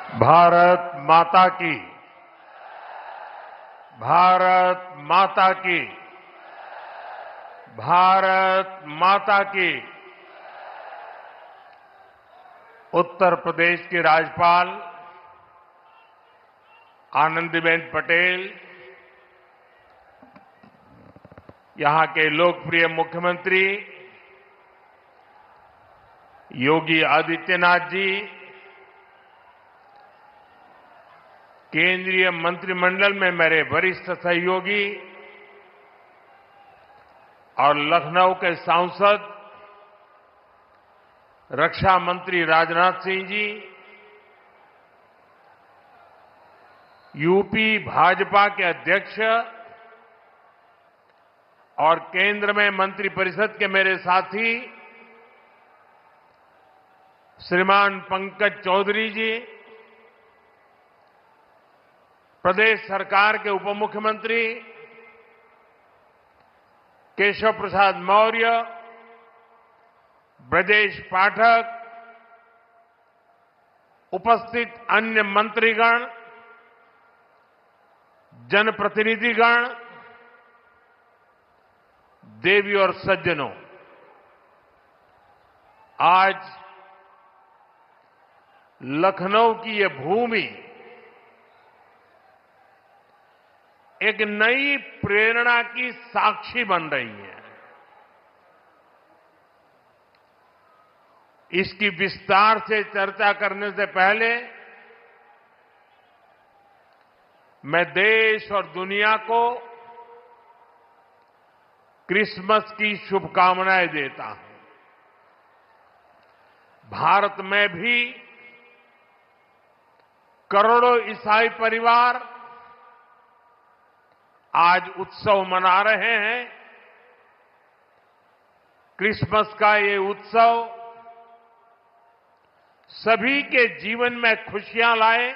भारत माता की। भारत माता की। भारत माता की। उत्तर प्रदेश की राज्यपाल आनंदीबेन पटेल, यहां के लोकप्रिय मुख्यमंत्री योगी आदित्यनाथ जी, केंद्रीय मंत्रिमंडल में मेरे वरिष्ठ सहयोगी और लखनऊ के सांसद रक्षा मंत्री राजनाथ सिंह जी, यूपी भाजपा के अध्यक्ष और केंद्र में मंत्रिपरिषद के मेरे साथी श्रीमान पंकज चौधरी जी, प्रदेश सरकार के उप मुख्यमंत्री केशव प्रसाद मौर्य, ब्रजेश पाठक, उपस्थित अन्य मंत्रीगण, जनप्रतिनिधिगण, देवी और सज्जनों, आज लखनऊ की ये भूमि एक नई प्रेरणा की साक्षी बन रही है। इसकी विस्तार से चर्चा करने से पहले मैं देश और दुनिया को क्रिसमस की शुभकामनाएं देता हूं। भारत में भी करोड़ों ईसाई परिवार आज उत्सव मना रहे हैं। क्रिसमस का ये उत्सव सभी के जीवन में खुशियां लाए,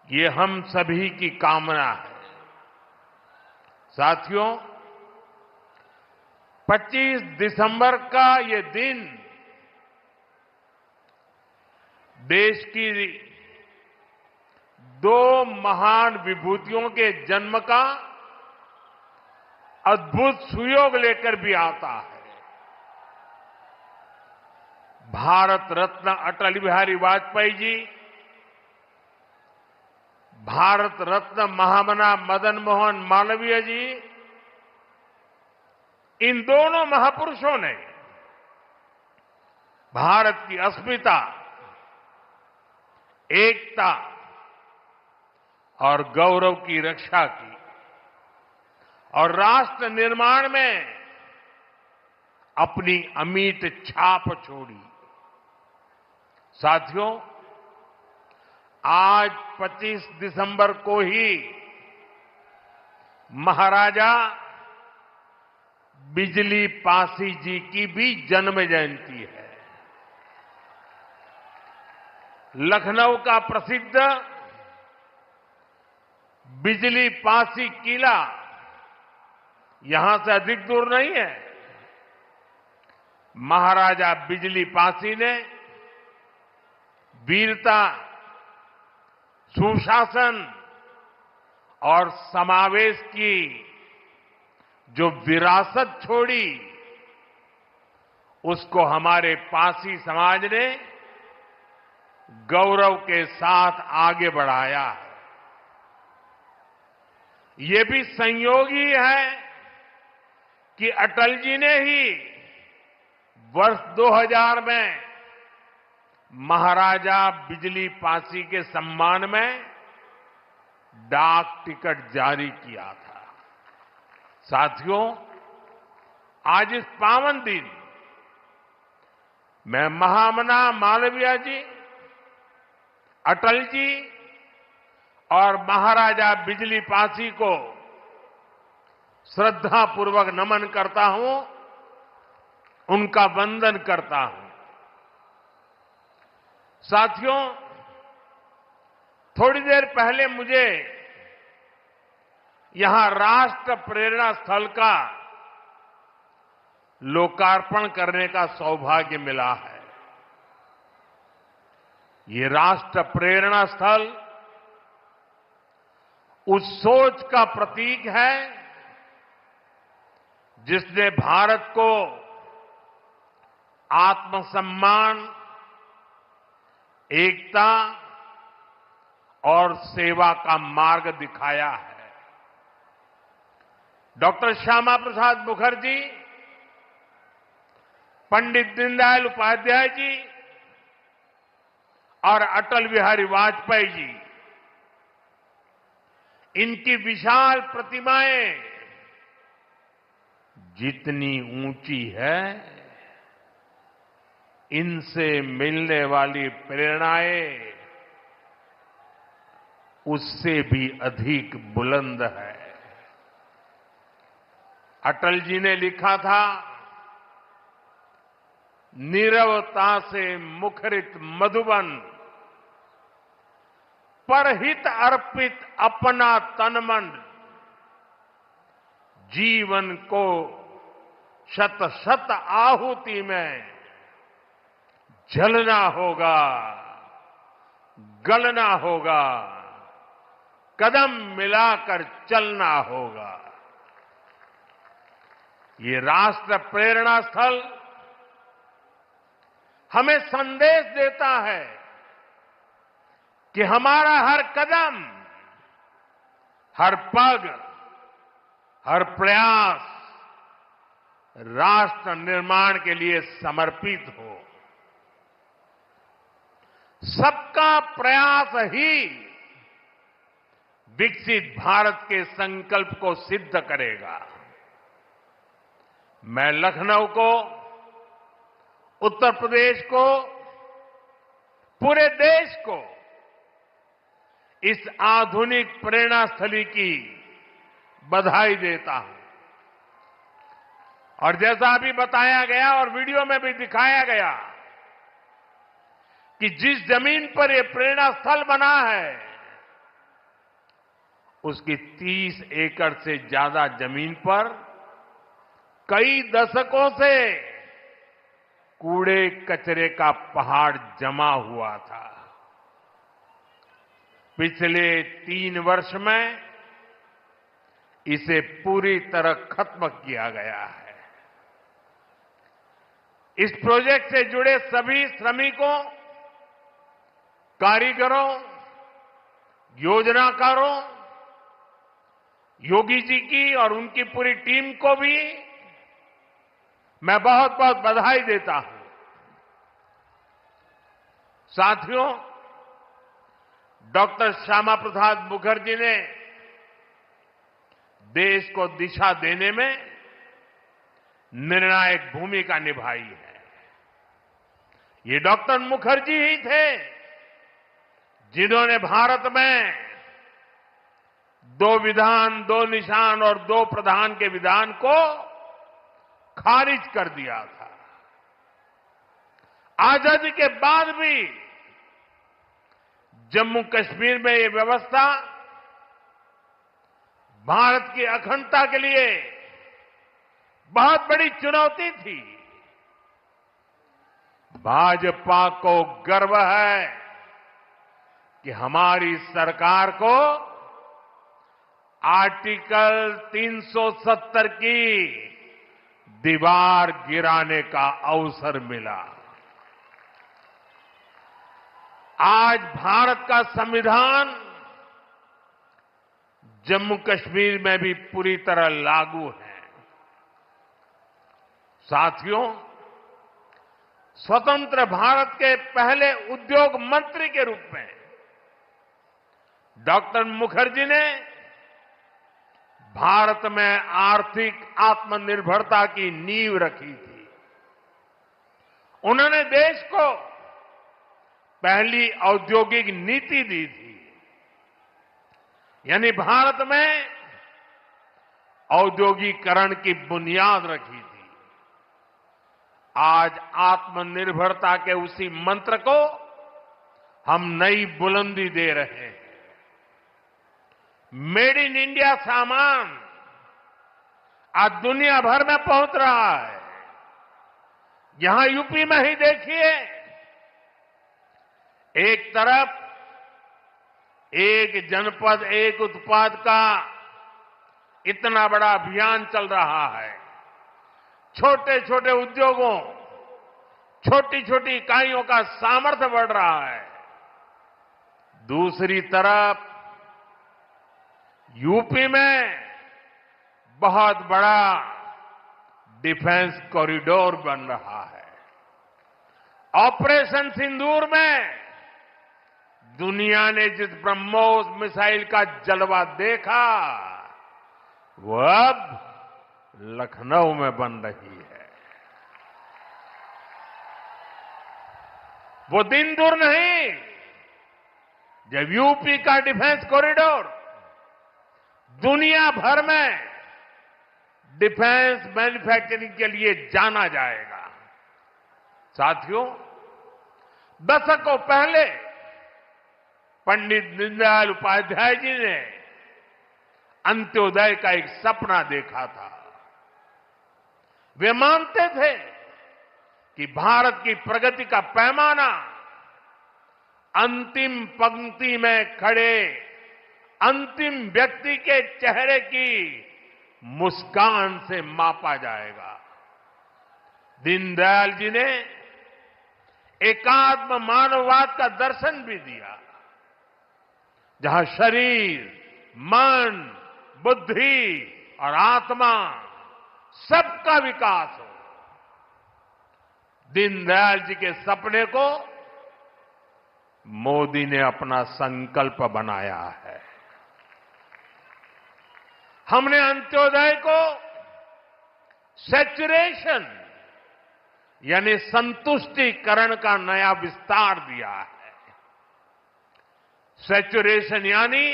ये हम सभी की कामना है। साथियों, 25 दिसंबर का ये दिन देश की दो महान विभूतियों के जन्म का अद्भुत सुयोग लेकर भी आता है। भारत रत्न अटल बिहारी वाजपेयी जी, भारत रत्न महामना मदन मोहन मालवीय जी, इन दोनों महापुरुषों ने भारत की अस्मिता, एकता और गौरव की रक्षा की और राष्ट्र निर्माण में अपनी अमिट छाप छोड़ी। साथियों, आज 25 दिसंबर को ही महाराजा बिजली पासी जी की भी जन्म जयंती है। लखनऊ का प्रसिद्ध बिजली पासी किला यहां से अधिक दूर नहीं है। महाराजा बिजली पासी ने वीरता, सुशासन और समावेश की जो विरासत छोड़ी, उसको हमारे पासी समाज ने गौरव के साथ आगे बढ़ाया है। ये भी संयोग ही है कि अटल जी ने ही वर्ष 2000 में महाराजा बिजली पासी के सम्मान में डाक टिकट जारी किया था। साथियों, आज इस पावन दिन मैं महामना मालवीय जी, अटल जी और महाराजा बिजली पासी को श्रद्धापूर्वक नमन करता हूं, उनका वंदन करता हूं। साथियों, थोड़ी देर पहले मुझे यहां राष्ट्र प्रेरणा स्थल का लोकार्पण करने का सौभाग्य मिला है। ये राष्ट्र प्रेरणा स्थल उस सोच का प्रतीक है जिसने भारत को आत्मसम्मान, एकता और सेवा का मार्ग दिखाया है। डॉक्टर श्यामा प्रसाद मुखर्जी, पंडित दीनदयाल उपाध्याय जी और अटल बिहारी वाजपेयी जी, इनकी विशाल प्रतिमाएं जितनी ऊंची है, इनसे मिलने वाली प्रेरणाएं उससे भी अधिक बुलंद है। अटल जी ने लिखा था, नीरवता से मुखरित मधुबन, परहित अर्पित अपना तन मन, जीवन को शत शत आहुति में जलना होगा, गलना होगा, कदम मिलाकर चलना होगा। ये राष्ट्र प्रेरणा स्थल हमें संदेश देता है कि हमारा हर कदम, हर पग, हर प्रयास राष्ट्र निर्माण के लिए समर्पित हो। सबका प्रयास ही विकसित भारत के संकल्प को सिद्ध करेगा। मैं लखनऊ को, उत्तर प्रदेश को, पूरे देश को इस आधुनिक प्रेरणा स्थली की बधाई देता हूं। और जैसा अभी बताया गया और वीडियो में भी दिखाया गया कि जिस जमीन पर यह प्रेरणा स्थल बना है, उसकी 30 एकड़ से ज्यादा जमीन पर कई दशकों से कूड़े कचरे का पहाड़ जमा हुआ था। पिछले 3 वर्ष में इसे पूरी तरह खत्म किया गया है। इस प्रोजेक्ट से जुड़े सभी श्रमिकों, कारीगरों, योजनाकारों, योगी जी की और उनकी पूरी टीम को भी मैं बहुत बहुत बधाई देता हूं। साथियों, डॉक्टर श्यामा प्रसाद मुखर्जी ने देश को दिशा देने में निर्णायक भूमिका निभाई है। ये डॉक्टर मुखर्जी ही थे जिन्होंने भारत में 2 विधान, 2 निशान और 2 प्रधान के विधान को खारिज कर दिया था। आजादी के बाद भी जम्मू कश्मीर में ये व्यवस्था भारत की अखंडता के लिए बहुत बड़ी चुनौती थी। भाजपा को गर्व है कि हमारी सरकार को आर्टिकल 370 की दीवार गिराने का अवसर मिला। आज भारत का संविधान जम्मू कश्मीर में भी पूरी तरह लागू है। साथियों, स्वतंत्र भारत के पहले उद्योग मंत्री के रूप में डॉक्टर मुखर्जी ने भारत में आर्थिक आत्मनिर्भरता की नींव रखी थी। उन्होंने देश को पहली औद्योगिक नीति दी थी, यानी भारत में औद्योगिकरण की बुनियाद रखी थी। आज आत्मनिर्भरता के उसी मंत्र को हम नई बुलंदी दे रहे हैं। मेड इन इंडिया सामान आज दुनिया भर में पहुंच रहा है। यहां यूपी में ही देखिए, एक तरफ एक जनपद एक उत्पाद का इतना बड़ा अभियान चल रहा है। छोटे छोटे उद्योगों, छोटी छोटी इकाइयों का सामर्थ्य बढ़ रहा है। दूसरी तरफ यूपी में बहुत बड़ा डिफेंस कॉरिडोर बन रहा है। ऑपरेशन सिंदूर में दुनिया ने जिस ब्रह्मोस मिसाइल का जलवा देखा, वो अब लखनऊ में बन रही है। वो दिन दूर नहीं जब यूपी का डिफेंस कॉरिडोर दुनिया भर में डिफेंस मैन्युफैक्चरिंग के लिए जाना जाएगा। साथियों, दशकों पहले पंडित दीनदयाल उपाध्याय जी ने अंत्योदय का एक सपना देखा था। वे मानते थे कि भारत की प्रगति का पैमाना अंतिम पंक्ति में खड़े अंतिम व्यक्ति के चेहरे की मुस्कान से मापा जाएगा। दीनदयाल जी ने एकात्म मानववाद का दर्शन भी दिया, जहां शरीर, मन, बुद्धि और आत्मा सबका विकास हो। दीनदयाल जी के सपने को मोदी ने अपना संकल्प बनाया है। हमने अंत्योदय को सैचुरेशन यानी संतुष्टिकरण का नया विस्तार दिया है। सैचुरेशन यानी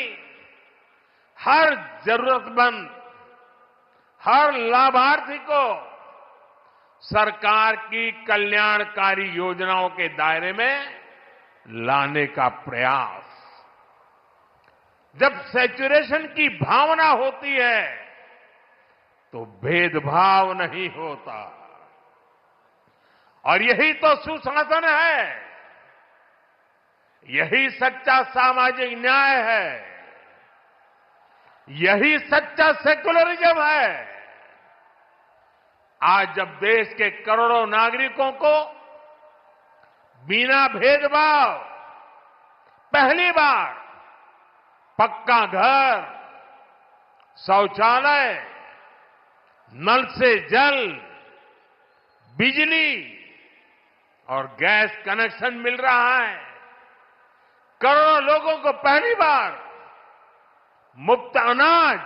हर जरूरतमंद, हर लाभार्थी को सरकार की कल्याणकारी योजनाओं के दायरे में लाने का प्रयास। जब सैचुरेशन की भावना होती है तो भेदभाव नहीं होता, और यही तो सुशासन है, यही सच्चा सामाजिक न्याय है, यही सच्चा सेकुलरिज्म है। आज जब देश के करोड़ों नागरिकों को बिना भेदभाव पहली बार पक्का घर, शौचालय, नल से जल, बिजली और गैस कनेक्शन मिल रहा है, करोड़ों लोगों को पहली बार मुफ्त अनाज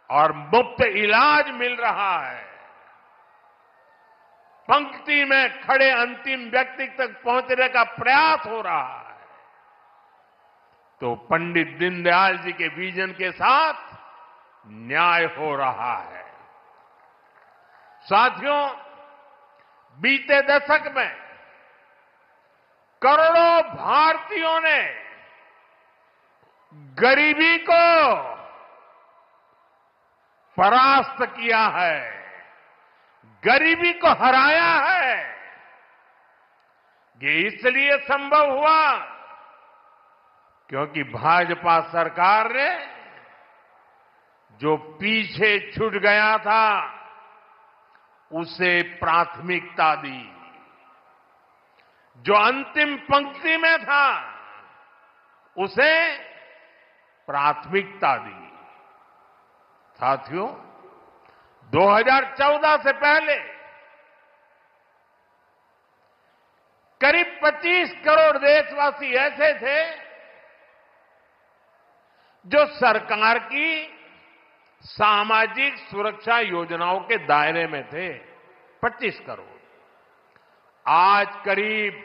और मुफ्त इलाज मिल रहा है, पंक्ति में खड़े अंतिम व्यक्ति तक पहुंचने का प्रयास हो रहा है, तो पंडित दीनदयाल जी के विजन के साथ न्याय हो रहा है। साथियों, बीते दशक में करोड़ों भारतीयों ने गरीबी को परास्त किया है, गरीबी को हराया है। ये इसलिए संभव हुआ क्योंकि भाजपा सरकार ने जो पीछे छूट गया था उसे प्राथमिकता दी, जो अंतिम पंक्ति में था उसे प्राथमिकता दी। साथियों, 2014 से पहले करीब 25 करोड़ देशवासी ऐसे थे जो सरकार की सामाजिक सुरक्षा योजनाओं के दायरे में थे। 25 करोड़। आज करीब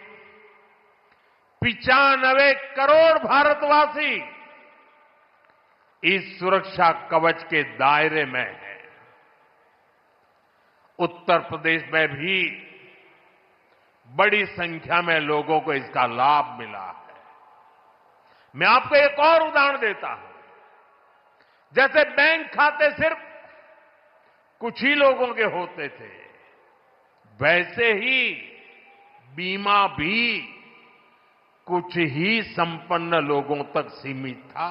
95 करोड़ भारतवासी इस सुरक्षा कवच के दायरे में है। उत्तर प्रदेश में भी बड़ी संख्या में लोगों को इसका लाभ मिला है। मैं आपको एक और उदाहरण देता हूं। जैसे बैंक खाते सिर्फ कुछ ही लोगों के होते थे, वैसे ही बीमा भी कुछ ही संपन्न लोगों तक सीमित था।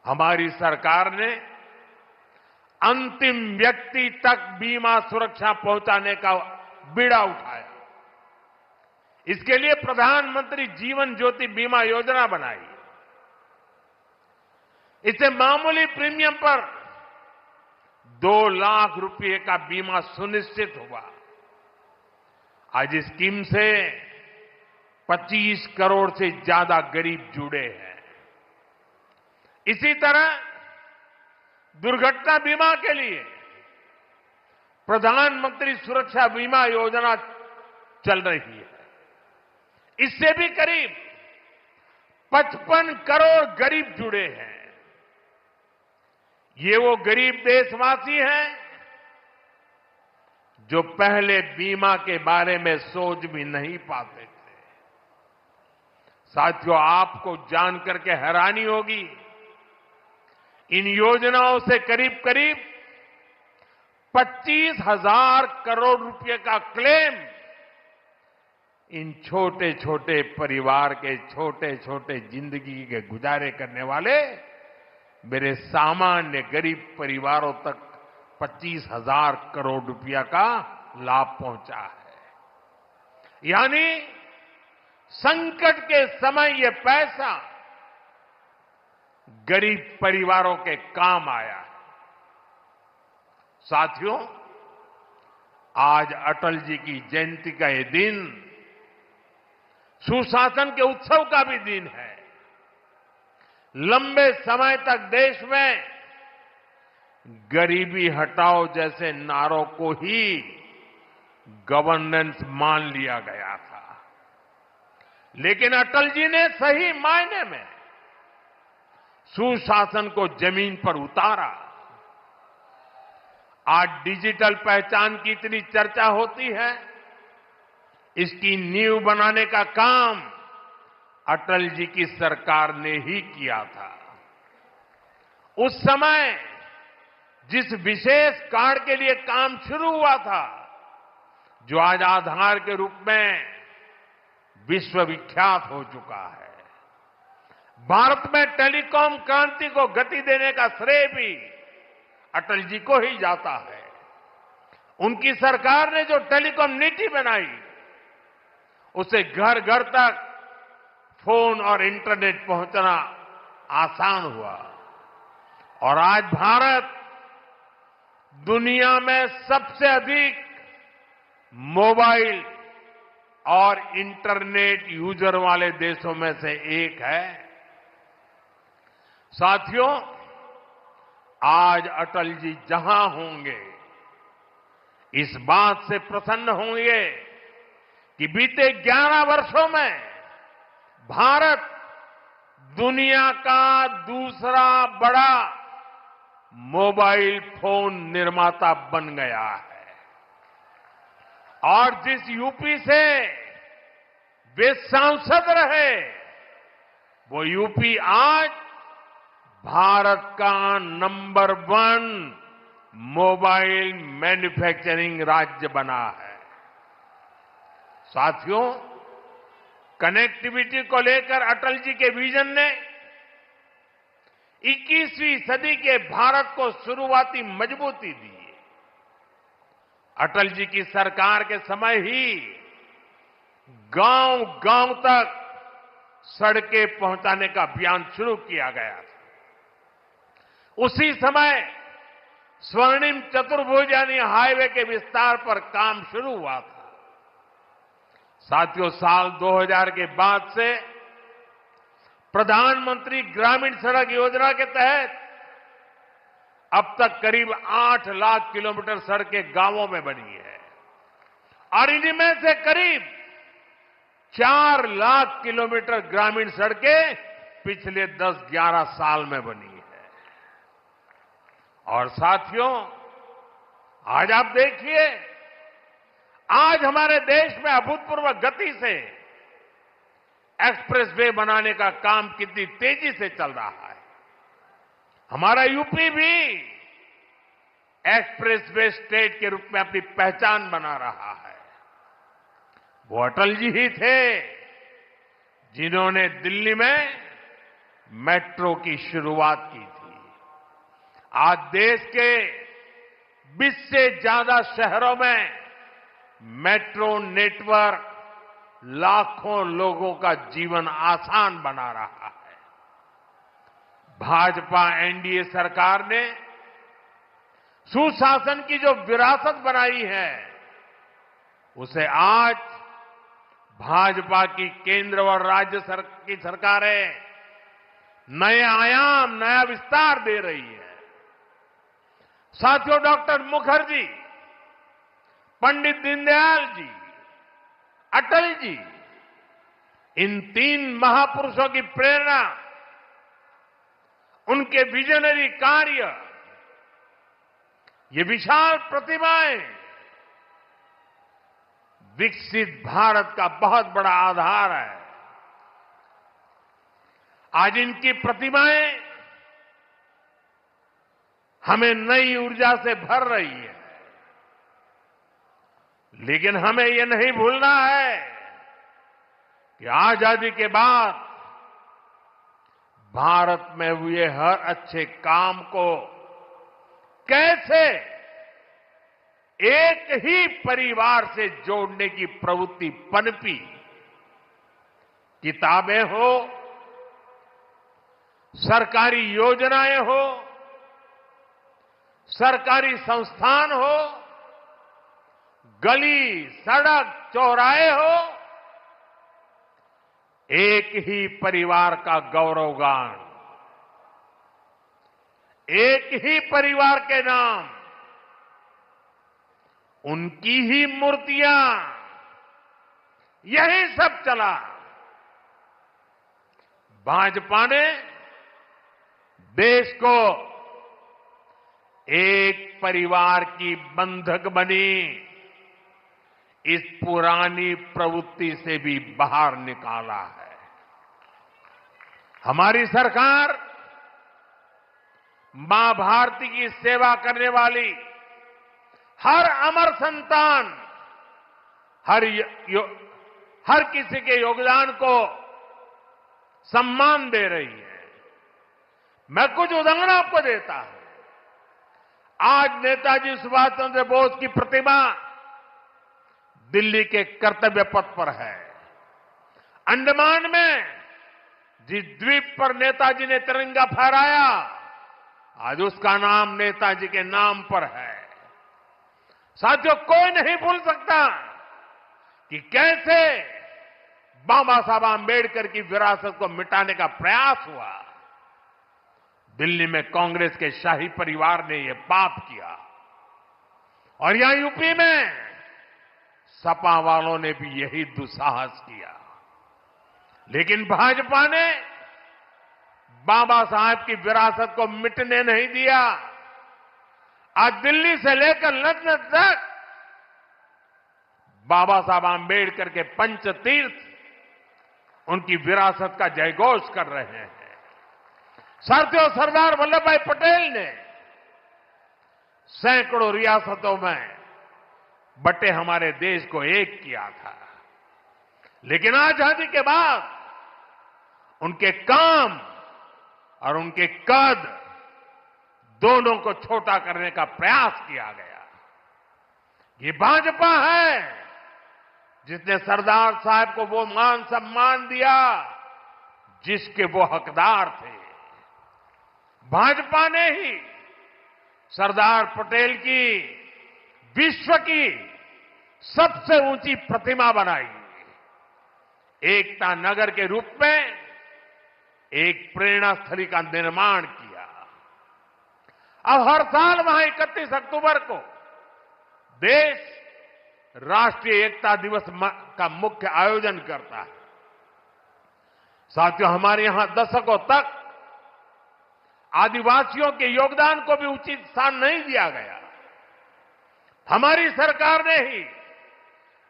हमारी सरकार ने अंतिम व्यक्ति तक बीमा सुरक्षा पहुंचाने का बीड़ा उठाया। इसके लिए प्रधानमंत्री जीवन ज्योति बीमा योजना बनाई। इससे मामूली प्रीमियम पर 2 लाख रुपए का बीमा सुनिश्चित हुआ। आज इस स्कीम से 25 करोड़ से ज्यादा गरीब जुड़े हैं। इसी तरह दुर्घटना बीमा के लिए प्रधानमंत्री सुरक्षा बीमा योजना चल रही है। इससे भी करीब 55 करोड़ गरीब जुड़े हैं। ये वो गरीब देशवासी हैं जो पहले बीमा के बारे में सोच भी नहीं पाते थे। साथियों, आपको जानकर के हैरानी होगी, इन योजनाओं से करीब करीब 25,000 करोड़ रुपए का क्लेम इन छोटे छोटे परिवार के छोटे छोटे जिंदगी के गुजारे करने वाले मेरे सामान्य गरीब परिवारों तक 25,000 करोड़ रुपया का लाभ पहुंचा है। यानी संकट के समय ये पैसा गरीब परिवारों के काम आया है। साथियों, आज अटल जी की जयंती का ये दिन सुशासन के उत्सव का भी दिन है। लंबे समय तक देश में गरीबी हटाओ जैसे नारों को ही गवर्नेंस मान लिया गया था, लेकिन अटल जी ने सही मायने में सुशासन को जमीन पर उतारा। आज डिजिटल पहचान की इतनी चर्चा होती है, इसकी नींव बनाने का काम अटल जी की सरकार ने ही किया था। उस समय जिस विशेष कार्ड के लिए काम शुरू हुआ था, जो आज आधार के रूप में विश्वविख्यात हो चुका है, भारत में टेलीकॉम क्रांति को गति देने का श्रेय भी अटल जी को ही जाता है। उनकी सरकार ने जो टेलीकॉम नीति बनाई, उससे घर घर तक फोन और इंटरनेट पहुंचना आसान हुआ और आज भारत दुनिया में सबसे अधिक मोबाइल और इंटरनेट यूजर वाले देशों में से एक है। साथियों, आज अटल जी जहां होंगे, इस बात से प्रसन्न होंगे कि बीते 11 वर्षों में भारत दुनिया का दूसरा बड़ा मोबाइल फोन निर्माता बन गया है। और जिस यूपी से वे सांसद रहे, वो यूपी आज भारत का नंबर 1 मोबाइल मैन्युफैक्चरिंग राज्य बना है। साथियों, कनेक्टिविटी को लेकर अटल जी के विजन ने 21वीं सदी के भारत को शुरुआती मजबूती दी। अटल जी की सरकार के समय ही गांव गांव तक सड़कें पहुंचाने का अभियान शुरू किया गया था। उसी समय स्वर्णिम चतुर्भुज यानी हाईवे के विस्तार पर काम शुरू हुआ था। साथियों, साल 2000 के बाद से प्रधानमंत्री ग्रामीण सड़क योजना के तहत अब तक करीब 8 लाख किलोमीटर सड़कें गांवों में बनी है और इनमें से करीब 4 लाख किलोमीटर ग्रामीण सड़कें पिछले 10-11 साल में बनी है। और साथियों, आज आप देखिए, आज हमारे देश में अभूतपूर्व गति से एक्सप्रेसवे बनाने का काम कितनी तेजी से चल रहा है। हमारा यूपी भी एक्सप्रेसवे स्टेट के रूप में अपनी पहचान बना रहा है। वो अटल जी ही थे जिन्होंने दिल्ली में मेट्रो की शुरुआत की थी। आज देश के 20 से ज्यादा शहरों में मेट्रो नेटवर्क लाखों लोगों का जीवन आसान बना रहा है। भाजपा एनडीए सरकार ने सुशासन की जो विरासत बनाई है, उसे आज भाजपा की केंद्र और राज्य की सरकारें नए आयाम, नया विस्तार दे रही है। साथियों, डॉक्टर मुखर्जी, पंडित दीनदयाल जी, अटल जी, इन 3 महापुरुषों की प्रेरणा, उनके विजनरी कार्य, ये विशाल प्रतिभाएं विकसित भारत का बहुत बड़ा आधार है। आज इनकी प्रतिभाएं हमें नई ऊर्जा से भर रही है, लेकिन हमें यह नहीं भूलना है कि आजादी के बाद भारत में हुए हर अच्छे काम को कैसे एक ही परिवार से जोड़ने की प्रवृत्ति पनपी। किताबें हो, सरकारी योजनाएं हो, सरकारी संस्थान हो, गली, सड़क, चौराहे हो, एक ही परिवार का गौरवगान, एक ही परिवार के नाम, उनकी ही मूर्तियां, यही सब चला। भाजपा ने देश को एक परिवार की बंधक बनी इस पुरानी प्रवृत्ति से भी बाहर निकाला है। हमारी सरकार मां भारती की सेवा करने वाली हर अमर संतान, हर किसी के योगदान को सम्मान दे रही है। मैं कुछ उदाहरण आपको देता हूं। आज नेताजी सुभाष चंद्र बोस की प्रतिमा दिल्ली के कर्तव्य पथ पर है। अंडमान में जिस द्वीप पर नेताजी ने तिरंगा फहराया, आज उसका नाम नेताजी के नाम पर है। साथियों, कोई नहीं भूल सकता कि कैसे बाबा साहब आंबेडकर की विरासत को मिटाने का प्रयास हुआ। दिल्ली में कांग्रेस के शाही परिवार ने यह पाप किया और यहां यूपी में सपा वालों ने भी यही दुस्साहस किया। लेकिन भाजपा ने बाबा साहब की विरासत को मिटने नहीं दिया। आज दिल्ली से लेकर लंदन तक बाबा साहब आंबेडकर के पंचतीर्थ उनकी विरासत का जयघोष कर रहे हैं। साथियों, सरदार वल्लभ भाई पटेल ने सैकड़ों रियासतों में बटे हमारे देश को एक किया था, लेकिन आजादी के बाद उनके काम और उनके कद दोनों को छोटा करने का प्रयास किया गया। ये भाजपा है जिसने सरदार साहब को वो मान सम्मान दिया जिसके वो हकदार थे। भाजपा ने ही सरदार पटेल की विश्व की सबसे ऊंची प्रतिमा बनाई, एकता नगर के रूप में एक प्रेरणा स्थली का निर्माण किया। अब हर साल वहां 31 अक्टूबर को देश राष्ट्रीय एकता दिवस का मुख्य आयोजन करता है। साथियों, हमारे यहां दशकों तक आदिवासियों के योगदान को भी उचित स्थान नहीं दिया गया। हमारी सरकार ने ही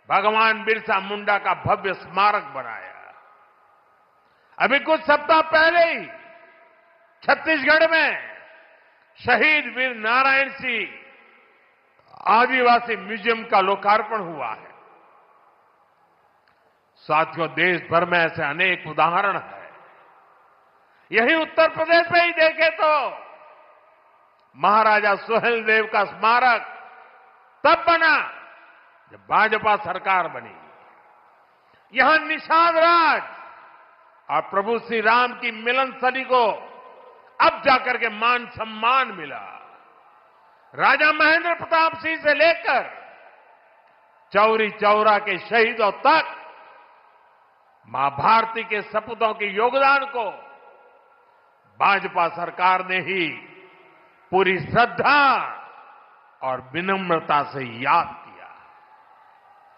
भगवान बिरसा मुंडा का भव्य स्मारक बनाया। अभी कुछ सप्ताह पहले ही छत्तीसगढ़ में शहीद वीर नारायण सिंह आदिवासी म्यूजियम का लोकार्पण हुआ है। साथियों, देश भर में ऐसे अनेक उदाहरण हैं। यही उत्तर प्रदेश में ही देखें तो महाराजा सुहेलदेव का स्मारक तब बना जब भाजपा सरकार बनी। यहां निषाद राज और प्रभु श्री राम की मिलन स्थली को अब जाकर के मान सम्मान मिला। राजा महेंद्र प्रताप सिंह से लेकर चौरी चौरा के शहीदों तक मां भारती के सपूतों के योगदान को भाजपा सरकार ने ही पूरी श्रद्धा और विनम्रता से याद किया।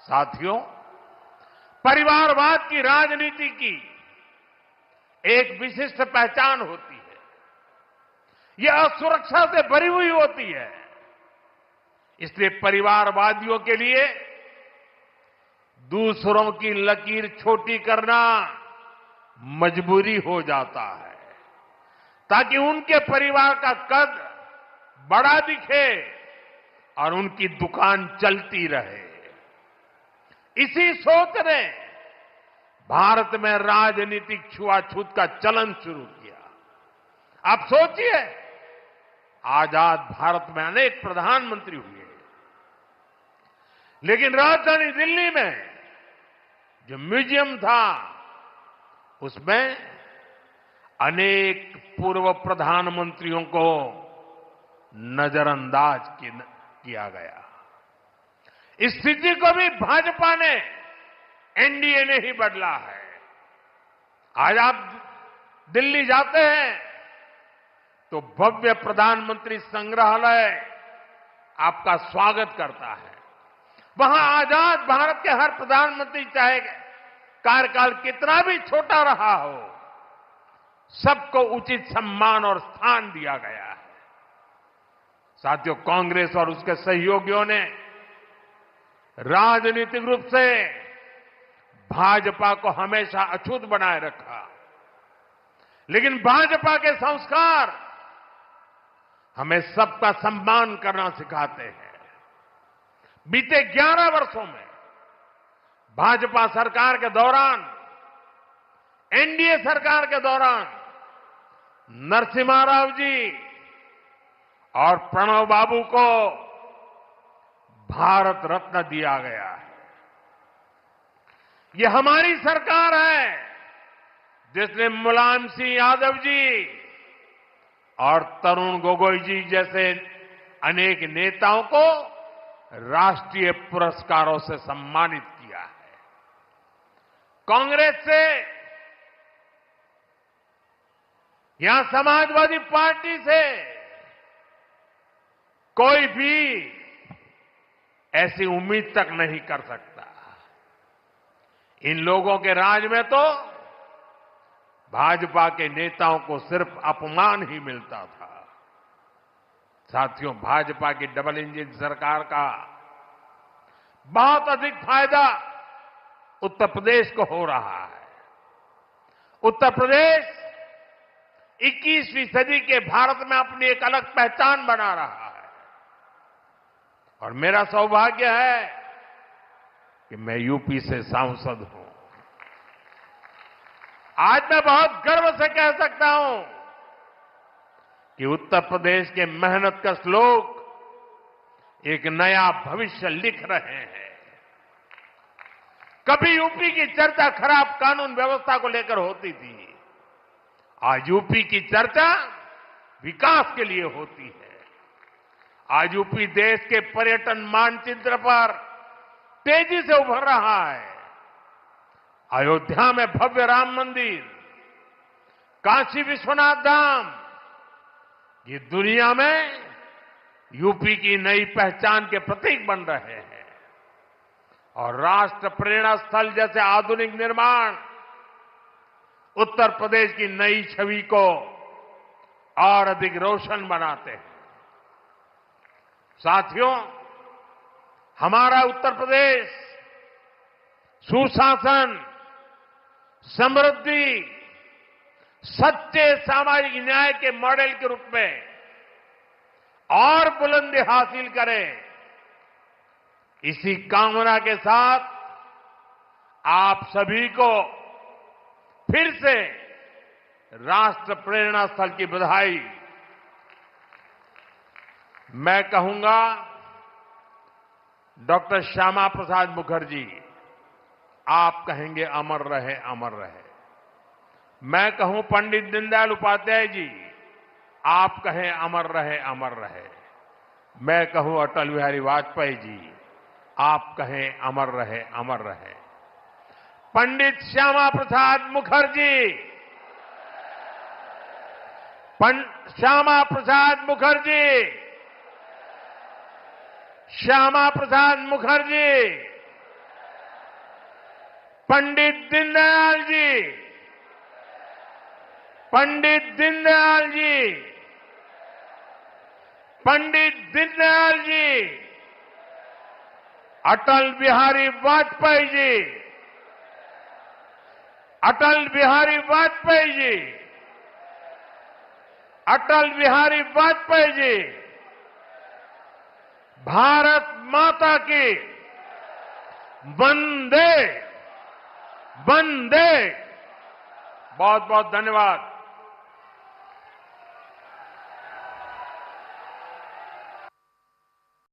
साथियों, परिवारवाद की राजनीति की एक विशिष्ट पहचान होती है। यह असुरक्षा से भरी हुई होती है। इसलिए परिवारवादियों के लिए दूसरों की लकीर छोटी करना मजबूरी हो जाता है, ताकि उनके परिवार का कद बड़ा दिखे और उनकी दुकान चलती रहे। इसी सोच ने भारत में राजनीतिक छुआछूत का चलन शुरू किया। आप सोचिए, आजाद भारत में अनेक प्रधानमंत्री हुए, लेकिन राजधानी दिल्ली में जो म्यूजियम था उसमें अनेक पूर्व प्रधानमंत्रियों को नजरअंदाज किया गया। इस स्थिति को भी भाजपा ने, एनडीए ने ही बदला है। आज आप दिल्ली जाते हैं तो भव्य प्रधानमंत्री संग्रहालय आपका स्वागत करता है। वहां आजाद भारत के हर प्रधानमंत्री, चाहे कार्यकाल कितना भी छोटा रहा हो, सबको उचित सम्मान और स्थान दिया गया है। साथियों, कांग्रेस और उसके सहयोगियों ने राजनीतिक रूप से भाजपा को हमेशा अछूत बनाए रखा, लेकिन भाजपा के संस्कार हमें सबका सम्मान करना सिखाते हैं। बीते 11 वर्षों में भाजपा सरकार के दौरान, एनडीए सरकार के दौरान नरसिम्हा राव जी और प्रणब बाबू को भारत रत्न दिया गया है। ये हमारी सरकार है जिसने मुलायम सिंह यादव जी और तरुण गोगोई जी जैसे अनेक नेताओं को राष्ट्रीय पुरस्कारों से सम्मानित किया है। कांग्रेस से, यहां समाजवादी पार्टी से कोई भी ऐसी उम्मीद तक नहीं कर सकता। इन लोगों के राज में तो भाजपा के नेताओं को सिर्फ अपमान ही मिलता था। साथियों, भाजपा की डबल इंजन सरकार का बहुत अधिक फायदा उत्तर प्रदेश को हो रहा है। उत्तर प्रदेश 21वीं सदी के भारत में अपनी एक अलग पहचान बना रहा है और मेरा सौभाग्य है कि मैं यूपी से सांसद हूं। आज मैं बहुत गर्व से कह सकता हूं कि उत्तर प्रदेश के मेहनतकश लोग एक नया भविष्य लिख रहे हैं। कभी यूपी की चर्चा खराब कानून व्यवस्था को लेकर होती थी, आज यूपी की चर्चा विकास के लिए होती है। आज यूपी देश के पर्यटन मानचित्र पर तेजी से उभर रहा है। अयोध्या में भव्य राम मंदिर, काशी विश्वनाथ धाम, ये दुनिया में यूपी की नई पहचान के प्रतीक बन रहे हैं और राष्ट्र प्रेरणा स्थल जैसे आधुनिक निर्माण उत्तर प्रदेश की नई छवि को और अधिक रोशन बनाते हैं। साथियों, हमारा उत्तर प्रदेश सुशासन, समृद्धि, सच्चे सामाजिक न्याय के मॉडल के रूप में और बुलंदी हासिल करें, इसी कामना के साथ आप सभी को फिर से राष्ट्र प्रेरणा स्थल की बधाई। मैं कहूंगा डॉक्टर श्यामा प्रसाद मुखर्जी, आप कहेंगे अमर रहे, अमर रहे। मैं कहूं पंडित दीनदयाल उपाध्याय जी, आप कहें अमर रहे, अमर रहे। मैं कहूं अटल बिहारी वाजपेयी जी, आप कहें अमर रहे, अमर रहे। पंडित श्यामा प्रसाद मुखर्जी, श्यामा प्रसाद मुखर्जी, श्यामा प्रसाद मुखर्जी, पंडित दीनदयाल जी, पंडित दीनदयाल जी, पंडित दीनदयाल जी, अटल बिहारी वाजपेयी जी, अटल बिहारी वाजपेयी जी, अटल बिहारी वाजपेयी जी। भारत माता की वंदे वंदे। बहुत बहुत धन्यवाद।